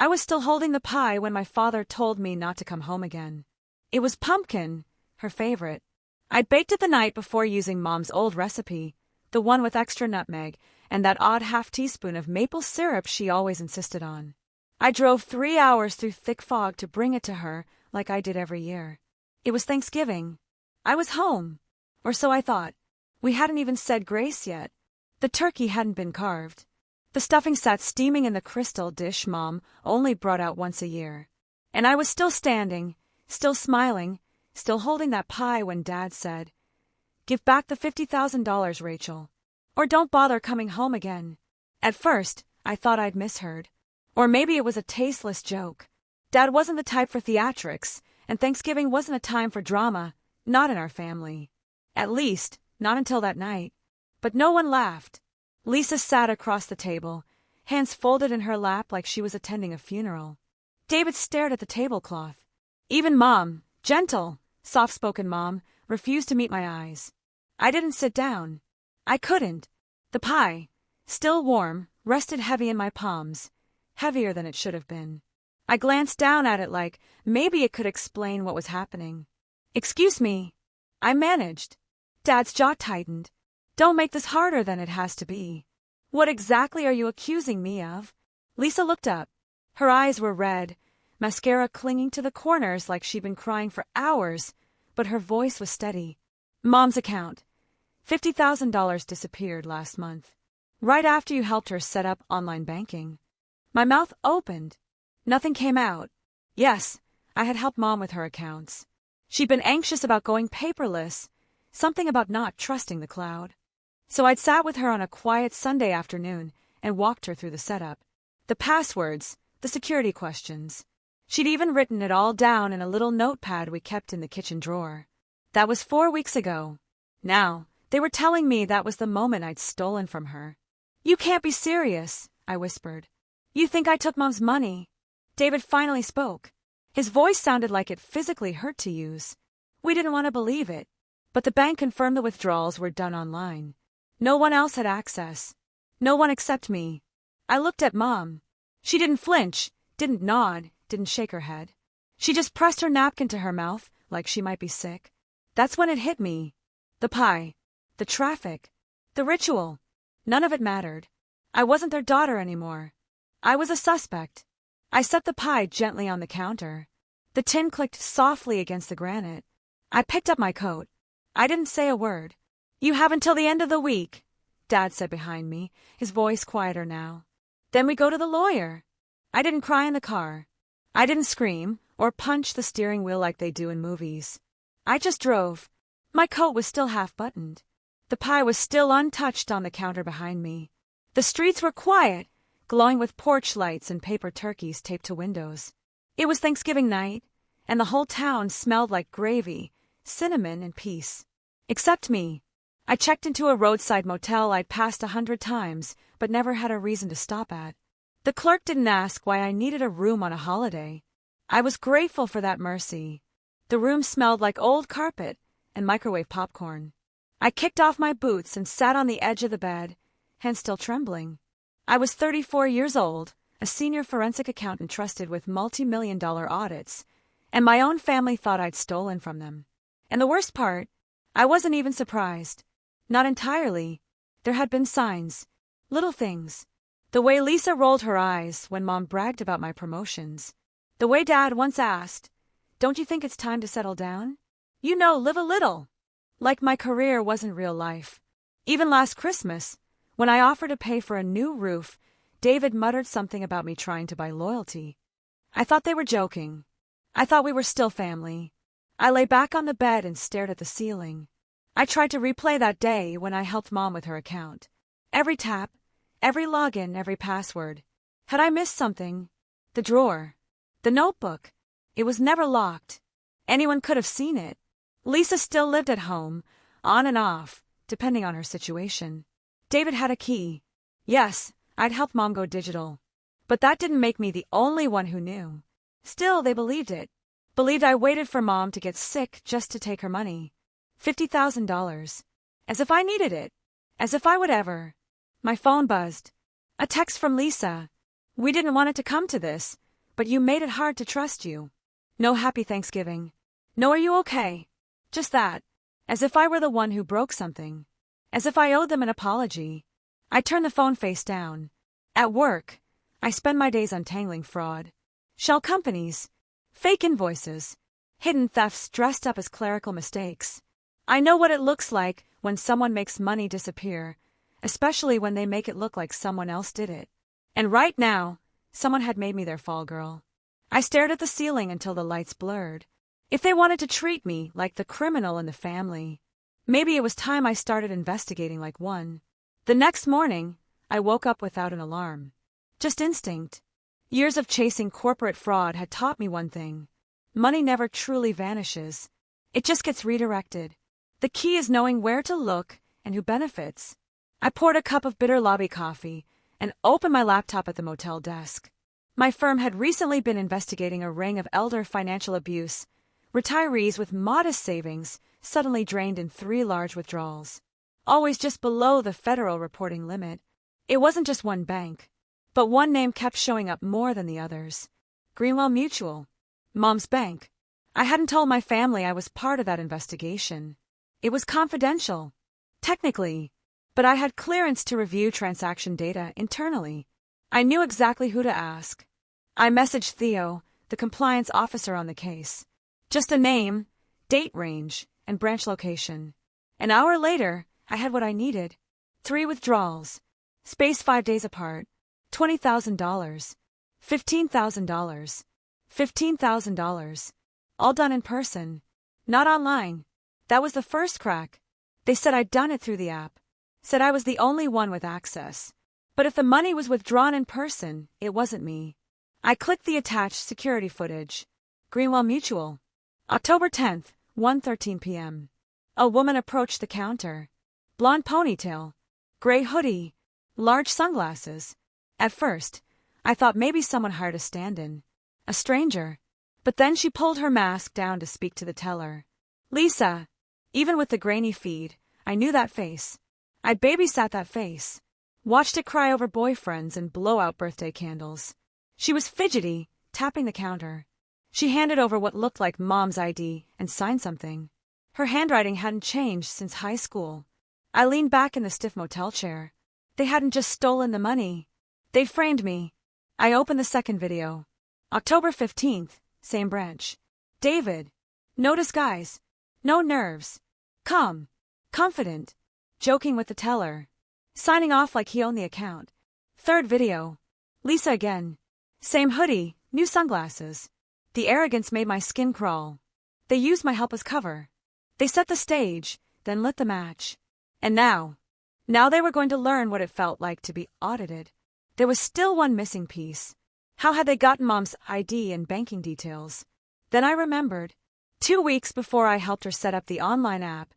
I was still holding the pie when my father told me not to come home again. It was pumpkin, her favorite. I'd baked it the night before using Mom's old recipe, the one with extra nutmeg and that odd half-teaspoon of maple syrup she always insisted on. I drove 3 hours through thick fog to bring it to her like I did every year. It was Thanksgiving. I was home. Or so I thought. We hadn't even said grace yet. The turkey hadn't been carved. The stuffing sat steaming in the crystal dish Mom only brought out once a year. And I was still standing, still smiling, still holding that pie when Dad said, "Give back the $50,000, Rachel. Or don't bother coming home again." At first, I thought I'd misheard. Or maybe it was a tasteless joke. Dad wasn't the type for theatrics, and Thanksgiving wasn't a time for drama, not in our family. At least, not until that night. But no one laughed. Lisa sat across the table, hands folded in her lap like she was attending a funeral. David stared at the tablecloth. Even Mom, gentle, soft-spoken Mom, refused to meet my eyes. I didn't sit down. I couldn't. The pie, still warm, rested heavy in my palms, heavier than it should have been. I glanced down at it like maybe it could explain what was happening. "Excuse me." I managed. Dad's jaw tightened. "Don't make this harder than it has to be. What exactly are you accusing me of?" Lisa looked up. Her eyes were red, mascara clinging to the corners like she'd been crying for hours, but her voice was steady. "Mom's account. $50,000 disappeared last month, right after you helped her set up online banking." My mouth opened. Nothing came out. Yes, I had helped Mom with her accounts. She'd been anxious about going paperless, something about not trusting the cloud. So I'd sat with her on a quiet Sunday afternoon and walked her through the setup. The passwords, the security questions. She'd even written it all down in a little notepad we kept in the kitchen drawer. That was 4 weeks ago. Now, they were telling me that was the moment I'd stolen from her. "You can't be serious," I whispered. "You think I took Mom's money?" David finally spoke. His voice sounded like it physically hurt to use. We didn't want to believe it, but the bank confirmed the withdrawals were done online. No one else had access. No one except me. I looked at Mom. She didn't flinch, didn't nod, didn't shake her head. She just pressed her napkin to her mouth like she might be sick. That's when it hit me. The pie. The traffic. The ritual. None of it mattered. I wasn't their daughter anymore. I was a suspect. I set the pie gently on the counter. The tin clicked softly against the granite. I picked up my coat. I didn't say a word. "You have until the end of the week," Dad said behind me, his voice quieter now. "Then we go to the lawyer." I didn't cry in the car. I didn't scream or punch the steering wheel like they do in movies. I just drove. My coat was still half-buttoned. The pie was still untouched on the counter behind me. The streets were quiet, glowing with porch lights and paper turkeys taped to windows. It was Thanksgiving night, and the whole town smelled like gravy, cinnamon, and peace. Except me. I checked into a roadside motel I'd passed 100 times, but never had a reason to stop at. The clerk didn't ask why I needed a room on a holiday. I was grateful for that mercy. The room smelled like old carpet and microwave popcorn. I kicked off my boots and sat on the edge of the bed, hands still trembling. I was 34 years old, a senior forensic accountant trusted with multi-million-dollar audits, and my own family thought I'd stolen from them. And the worst part, I wasn't even surprised. Not entirely. There had been signs. Little things. The way Lisa rolled her eyes when Mom bragged about my promotions. The way Dad once asked, "Don't you think it's time to settle down? You know, live a little." Like my career wasn't real life. Even last Christmas, when I offered to pay for a new roof, David muttered something about me trying to buy loyalty. I thought they were joking. I thought we were still family. I lay back on the bed and stared at the ceiling. I tried to replay that day when I helped Mom with her account. Every tap, every login, every password. Had I missed something? The drawer. The notebook. It was never locked. Anyone could have seen it. Lisa still lived at home, on and off, depending on her situation. David had a key. Yes, I'd helped Mom go digital. But that didn't make me the only one who knew. Still, they believed it. Believed I waited for Mom to get sick just to take her money. $50,000. As if I needed it. As if I would ever. My phone buzzed. A text from Lisa. We didn't want it to come to this, but you made it hard to trust you. No happy Thanksgiving. No are you okay? Just that. As if I were the one who broke something. As if I owed them an apology. I turned the phone face down. At work, I spend my days untangling fraud. Shell companies. Fake invoices. Hidden thefts dressed up as clerical mistakes. I know what it looks like when someone makes money disappear, especially when they make it look like someone else did it. And right now, someone had made me their fall girl. I stared at the ceiling until the lights blurred. If they wanted to treat me like the criminal in the family, maybe it was time I started investigating like one. The next morning, I woke up without an alarm. Just instinct. Years of chasing corporate fraud had taught me one thing. Money never truly vanishes. It just gets redirected. The key is knowing where to look and who benefits. I poured a cup of bitter lobby coffee and opened my laptop at the motel desk. My firm had recently been investigating a ring of elder financial abuse. Retirees with modest savings suddenly drained in 3 large withdrawals. Always just below the federal reporting limit. It wasn't just one bank, but one name kept showing up more than the others. Greenwell Mutual. Mom's bank. I hadn't told my family I was part of that investigation. It was confidential. Technically. But I had clearance to review transaction data internally. I knew exactly who to ask. I messaged Theo, the compliance officer on the case. Just a name, date range, and branch location. An hour later, I had what I needed. 3 withdrawals. Spaced 5 days apart. $20,000. $15,000. $15,000. All done in person. Not online. That was the first crack. They said I'd done it through the app. Said I was the only one with access. But if the money was withdrawn in person, it wasn't me. I clicked the attached security footage. Greenwell Mutual. October 10th, 1:13 p.m. A woman approached the counter. Blonde ponytail. Gray hoodie. Large sunglasses. At first, I thought maybe someone hired a stand-in. A stranger. But then she pulled her mask down to speak to the teller. Lisa. Even with the grainy feed, I knew that face. I'd babysat that face. Watched it cry over boyfriends and blow out birthday candles. She was fidgety, tapping the counter. She handed over what looked like Mom's ID and signed something. Her handwriting hadn't changed since high school. I leaned back in the stiff motel chair. They hadn't just stolen the money. They framed me. I opened the second video. October 15th, same branch. David. No disguise. No nerves. Calm. Confident. Joking with the teller. Signing off like he owned the account. Third video. Lisa again. Same hoodie, new sunglasses. The arrogance made my skin crawl. They used my help as cover. They set the stage, then lit the match. And now they were going to learn what it felt like to be audited. There was still one missing piece. How had they gotten Mom's ID and banking details? Then I remembered. 2 weeks before I helped her set up the online app,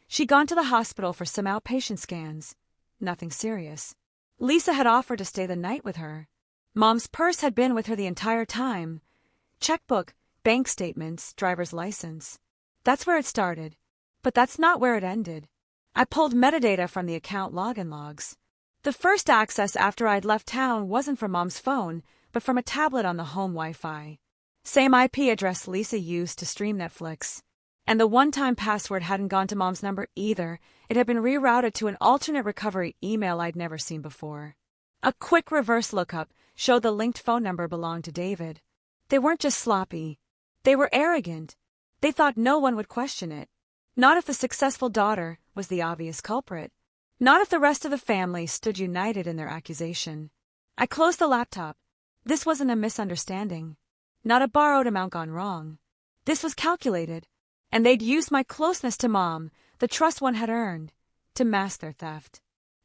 she'd gone to the hospital for some outpatient scans. Nothing serious. Lisa had offered to stay the night with her. Mom's purse had been with her the entire time. Checkbook, bank statements, driver's license. That's where it started. But that's not where it ended. I pulled metadata from the account login logs. The first access after I'd left town wasn't from Mom's phone, but from a tablet on the home Wi-Fi. Same IP address Lisa used to stream Netflix. And the one-time password hadn't gone to Mom's number either. It had been rerouted to an alternate recovery email I'd never seen before. A quick reverse lookup showed the linked phone number belonged to David. They weren't just sloppy. They were arrogant. They thought no one would question it. Not if the successful daughter was the obvious culprit. Not if the rest of the family stood united in their accusation. I closed the laptop. This wasn't a misunderstanding. Not a borrowed amount gone wrong. This was calculated. And they'd used my closeness to Mom, the trust one had earned, to mask their theft.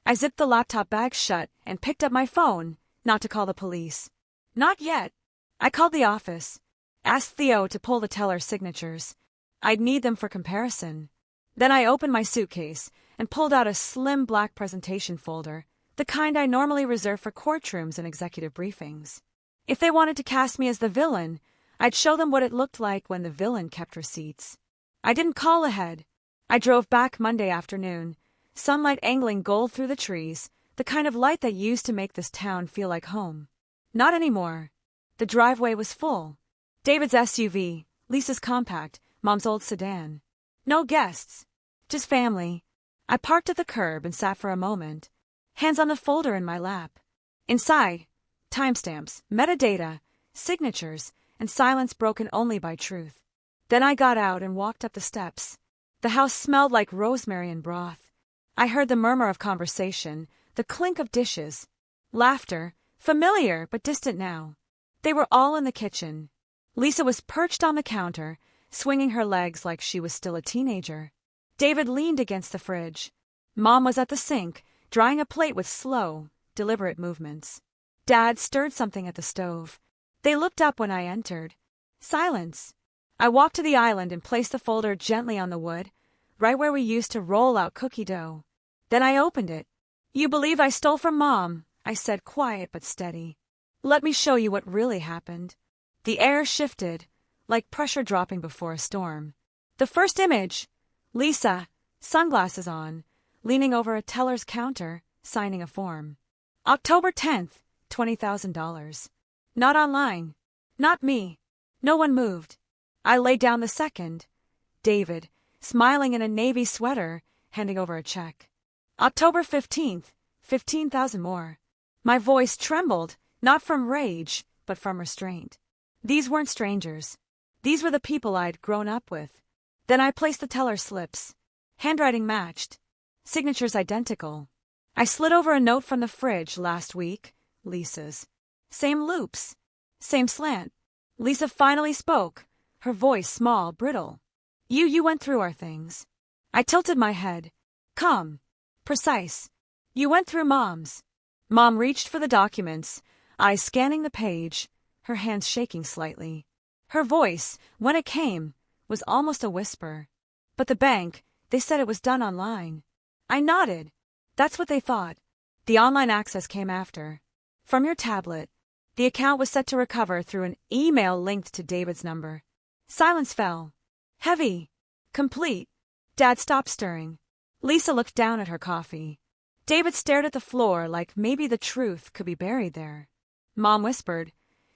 I zipped the laptop bag shut and picked up my phone, not to call the police. Not yet. I called the office. Asked Theo to pull the teller's signatures. I'd need them for comparison. Then I opened my suitcase and pulled out a slim black presentation folder, the kind I normally reserve for courtrooms and executive briefings. If they wanted to cast me as the villain, I'd show them what it looked like when the villain kept receipts. I didn't call ahead. I drove back Monday afternoon, sunlight angling gold through the trees, the kind of light that used to make this town feel like home. Not anymore. The driveway was full. David's SUV, Lisa's compact, Mom's old sedan. No guests. Just family. I parked at the curb and sat for a moment, hands on the folder in my lap. Inside, timestamps, metadata, signatures, and silence broken only by truth. Then I got out and walked up the steps. The house smelled like rosemary and broth. I heard the murmur of conversation, the clink of dishes. Laughter, familiar but distant now. They were all in the kitchen. Lisa was perched on the counter, swinging her legs like she was still a teenager. David leaned against the fridge. Mom was at the sink, drying a plate with slow, deliberate movements. Dad stirred something at the stove. They looked up when I entered. Silence. I walked to the island and placed the folder gently on the wood, right where we used to roll out cookie dough. Then I opened it. "You believe I stole from Mom," I said, quiet but steady. "Let me show you what really happened." The air shifted, like pressure dropping before a storm. The first image, Lisa, sunglasses on, leaning over a teller's counter, signing a form. October 10th, $20,000. Not online. Not me. No one moved. I laid down the second. David, smiling in a navy sweater, handing over a check. October 15th, 15,000 more. My voice trembled, not from rage, but from restraint. These weren't strangers. These were the people I'd grown up with. Then I placed the teller slips. Handwriting matched. Signatures identical. I slid over a note from the fridge last week, Lisa's. Same loops. Same slant. Lisa finally spoke, her voice small, brittle. You went through our things." I tilted my head. Calm. Precise. "You went through Mom's." Mom reached for the documents, eyes scanning the page, her hands shaking slightly. Her voice, when it came, was almost a whisper. "But the bank, they said it was done online." I nodded. That's what they thought. The online access came after. From your tablet. The account was set to recover through an email linked to David's number. Silence fell. Heavy. Complete. Dad stopped stirring. Lisa looked down at her coffee. David stared at the floor like maybe the truth could be buried there. Mom whispered,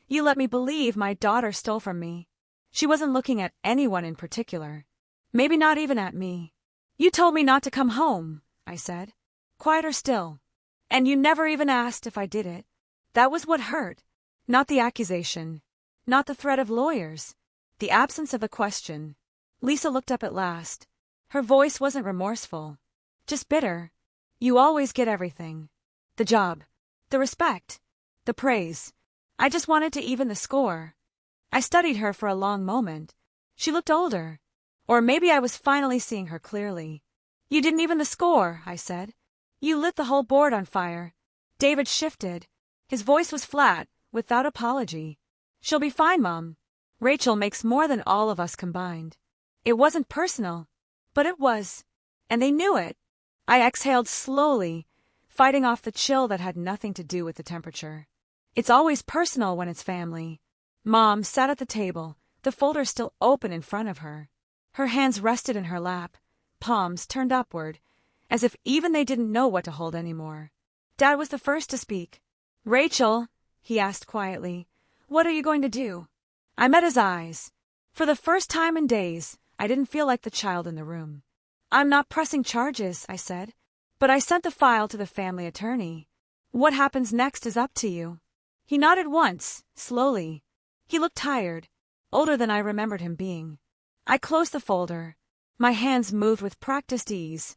"You let me believe my daughter stole from me." She wasn't looking at anyone in particular. Maybe not even at me. "You told me not to come home," I said. Quieter still. "And you never even asked if I did it." That was what hurt. Not the accusation. Not the threat of lawyers. The absence of a question. Lisa looked up at last. Her voice wasn't remorseful. Just bitter. "You always get everything. The job. The respect. The praise. I just wanted to even the score." I studied her for a long moment. She looked older. Or maybe I was finally seeing her clearly. "You didn't even the score," I said. "You lit the whole board on fire." David shifted. His voice was flat, without apology. "She'll be fine, Mom. Rachel makes more than all of us combined." It wasn't personal, but it was. And they knew it. I exhaled slowly, fighting off the chill that had nothing to do with the temperature. It's always personal when it's family. Mom sat at the table, the folder still open in front of her. Her hands rested in her lap, palms turned upward, as if even they didn't know what to hold anymore. Dad was the first to speak. "Rachel," he asked quietly, "what are you going to do?" I met his eyes. For the first time in days, I didn't feel like the child in the room. "I'm not pressing charges," I said, "but I sent the file to the family attorney. What happens next is up to you." He nodded once, slowly. He looked tired, older than I remembered him being. I closed the folder. My hands moved with practiced ease,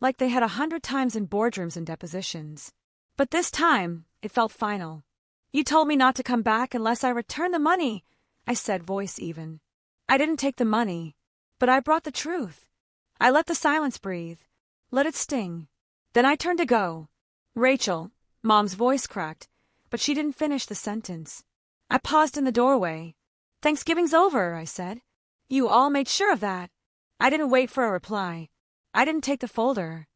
like they had 100 times in boardrooms and depositions. But this time, it felt final. "You told me not to come back unless I returned the money," I said, voice even. I didn't take the money, but I brought the truth. I let the silence breathe, let it sting. Then I turned to go. "Rachel," Mom's voice cracked, but she didn't finish the sentence. I paused in the doorway. "Thanksgiving's over," I said. "You all made sure of that." I didn't wait for a reply. I didn't take the folder.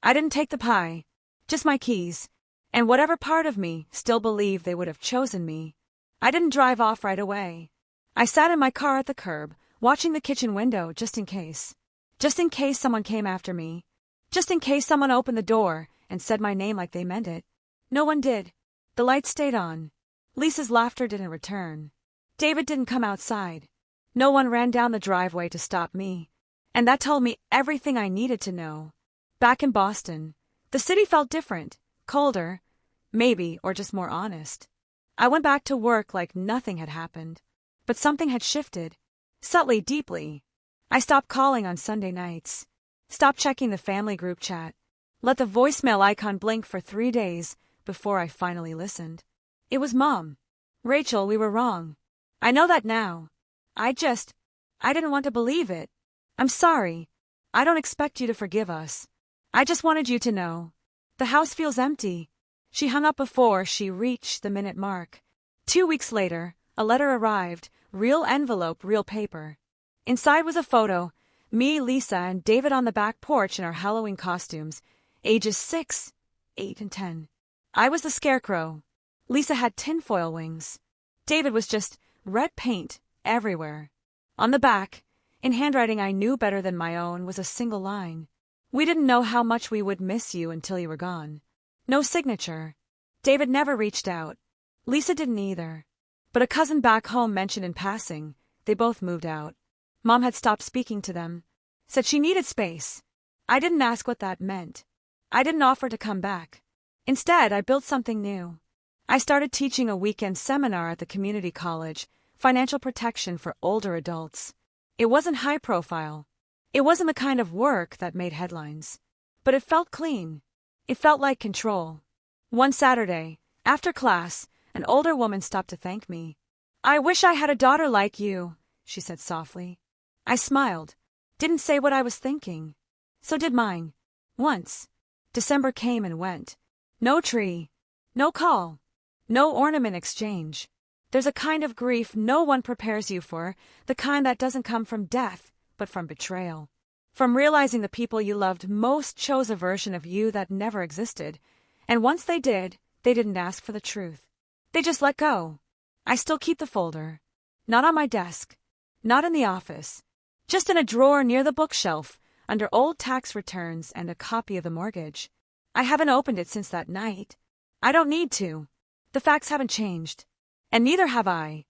I didn't take the pie. Just my keys. And whatever part of me still believed they would have chosen me. I didn't drive off right away. I sat in my car at the curb, watching the kitchen window just in case. Just in case someone came after me. Just in case someone opened the door and said my name like they meant it. No one did. The light stayed on. Lisa's laughter didn't return. David didn't come outside. No one ran down the driveway to stop me. And that told me everything I needed to know. Back in Boston, the city felt different, colder, maybe, or just more honest. I went back to work like nothing had happened. But something had shifted, subtly, deeply. I stopped calling on Sunday nights, stopped checking the family group chat, let the voicemail icon blink for 3 days before I finally listened. It was Mom. Rachel, we were wrong. I know that now. I didn't want to believe it. I'm sorry. I don't expect you to forgive us. I just wanted you to know. The house feels empty. She hung up before she reached the minute mark. 2 weeks later, a letter arrived, real envelope, real paper. Inside was a photo, me, Lisa, and David on the back porch in our Halloween costumes, ages 6, 8, and 10. I was the scarecrow. Lisa had tinfoil wings. David was just red paint everywhere. On the back, in handwriting I knew better than my own, was a single line. We didn't know how much we would miss you until you were gone. No signature. David never reached out. Lisa didn't either. But a cousin back home mentioned in passing, they both moved out. Mom had stopped speaking to them, said she needed space. I didn't ask what that meant. I didn't offer to come back. Instead, I built something new. I started teaching a weekend seminar at the community college, financial protection for older adults. It wasn't high profile. It wasn't the kind of work that made headlines. But it felt clean. It felt like control. One Saturday, after class, an older woman stopped to thank me. I wish I had a daughter like you, she said softly. I smiled, didn't say what I was thinking. So did mine. Once. December came and went. No tree. No call. No ornament exchange. There's a kind of grief no one prepares you for, the kind that doesn't come from death, but from betrayal. From realizing the people you loved most chose a version of you that never existed. And once they did, they didn't ask for the truth. They just let go. I still keep the folder. Not on my desk. Not in the office. Just in a drawer near the bookshelf, under old tax returns and a copy of the mortgage. I haven't opened it since that night. I don't need to. The facts haven't changed. And neither have I.